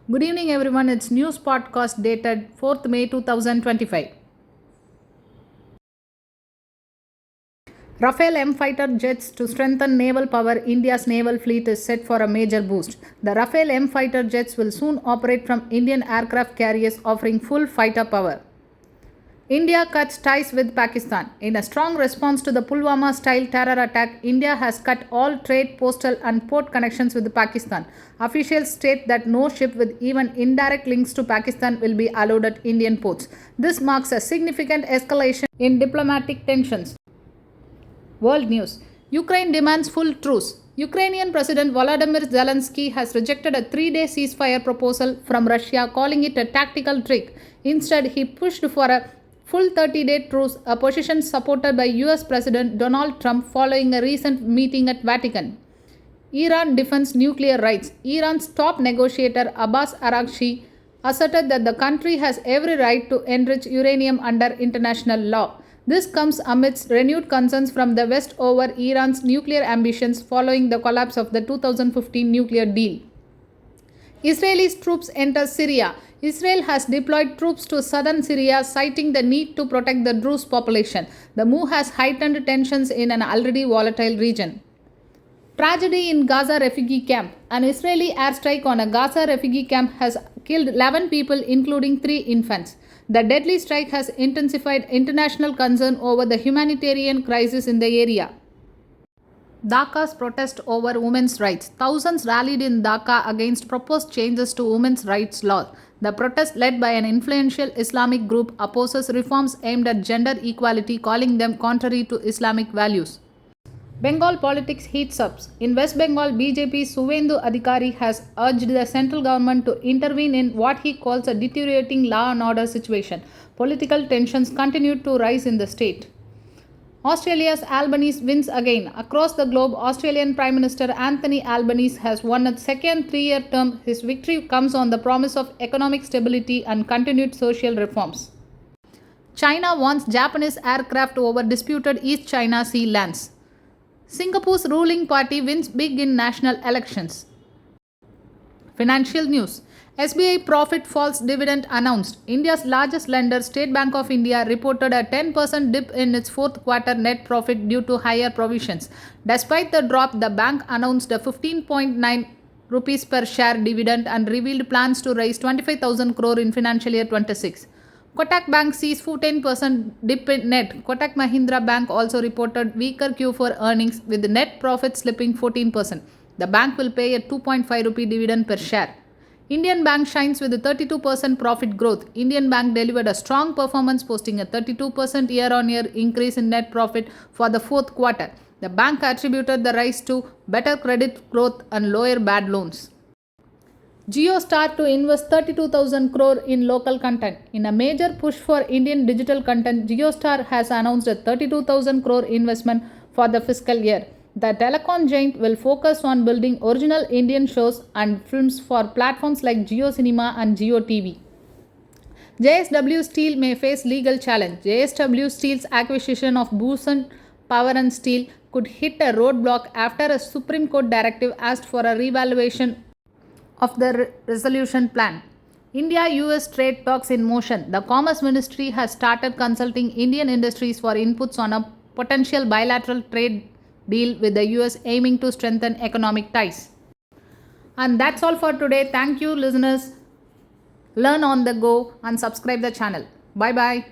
Good evening, everyone. It's news podcast dated 4th May 2025. Rafale M fighter jets to strengthen naval power. India's naval fleet is set for a major boost. The Rafale M fighter jets will soon operate from Indian aircraft carriers, offering full fighter power. India cuts ties with Pakistan. In a strong response to the Pulwama style terror attack, India has cut all trade, postal, and port connections with Pakistan. Officials state that no ship with even indirect links to Pakistan will be allowed at Indian ports. This marks a significant escalation in diplomatic tensions. World news. Ukraine demands full truce. Ukrainian President Volodymyr Zelensky has rejected a 3-day ceasefire proposal from Russia, calling it a tactical trick. Instead, he pushed for a full 30-day truce, a position supported by US President Donald Trump following a recent meeting at Vatican. Iran defends nuclear rights. Iran's top negotiator Abbas Araghchi asserted that the country has every right to enrich uranium under international law. This comes amidst renewed concerns from the West over Iran's nuclear ambitions following the collapse of the 2015 nuclear deal. Israeli troops enter Syria. Israel has deployed troops to southern Syria, citing the need to protect the Druze population. The move has heightened tensions in an already volatile region. Tragedy in Gaza refugee camp. An Israeli airstrike on a Gaza refugee camp has killed 11 people, including 3 infants. The deadly strike has intensified international concern over the humanitarian crisis in the area. Dhaka's protest over women's rights. Thousands rallied in Dhaka against proposed changes to women's rights laws. The protest, led by an influential Islamic group, opposes reforms aimed at gender equality, calling them contrary to Islamic values. Bengal politics heats up. In West Bengal, BJP Suvendu Adhikari has urged the central government to intervene in what he calls a deteriorating law and order situation. Political tensions continue to rise in the state. Australia's Albanese wins again. Across the globe, Australian Prime Minister Anthony Albanese has won a second 3-year term. His victory comes on the promise of economic stability and continued social reforms. China wants Japanese aircraft over disputed East China Sea lands. Singapore's ruling party wins big in national elections. Financial news. SBI profit falls dividend announced. India's largest lender, State Bank of India, reported a 10% dip in its fourth quarter net profit due to higher provisions. Despite the drop, the bank announced a 15.9 rupees per share dividend and revealed plans to raise 25,000 crore in financial year 26. Kotak Bank sees 10% dip in net. Kotak Mahindra Bank also reported weaker Q4 earnings, with the net profit slipping 14%. The bank will pay a 2.5 rupee dividend per share. Indian Bank shines with a 32% profit growth. Indian Bank delivered a strong performance, posting a 32% year-on-year increase in net profit for the fourth quarter. The bank attributed the rise to better credit growth and lower bad loans. JioStar to invest 32,000 crore in local content. In a major push for Indian digital content, JioStar has announced a 32,000 crore investment for the fiscal year. The telecom giant will focus on building original Indian shows and films for platforms like Jio Cinema and Jio TV. JSW Steel may face legal challenge. JSW Steel's acquisition of Bhushan Power and Steel could hit a roadblock after a Supreme Court directive asked for a revaluation of the resolution plan. India-US trade talks in motion. The Commerce Ministry has started consulting Indian industries for inputs on a potential bilateral trade deal with the US, aiming to strengthen economic ties. And that's all for today. Thank you, listeners. Learn on the go and subscribe the channel. Bye bye.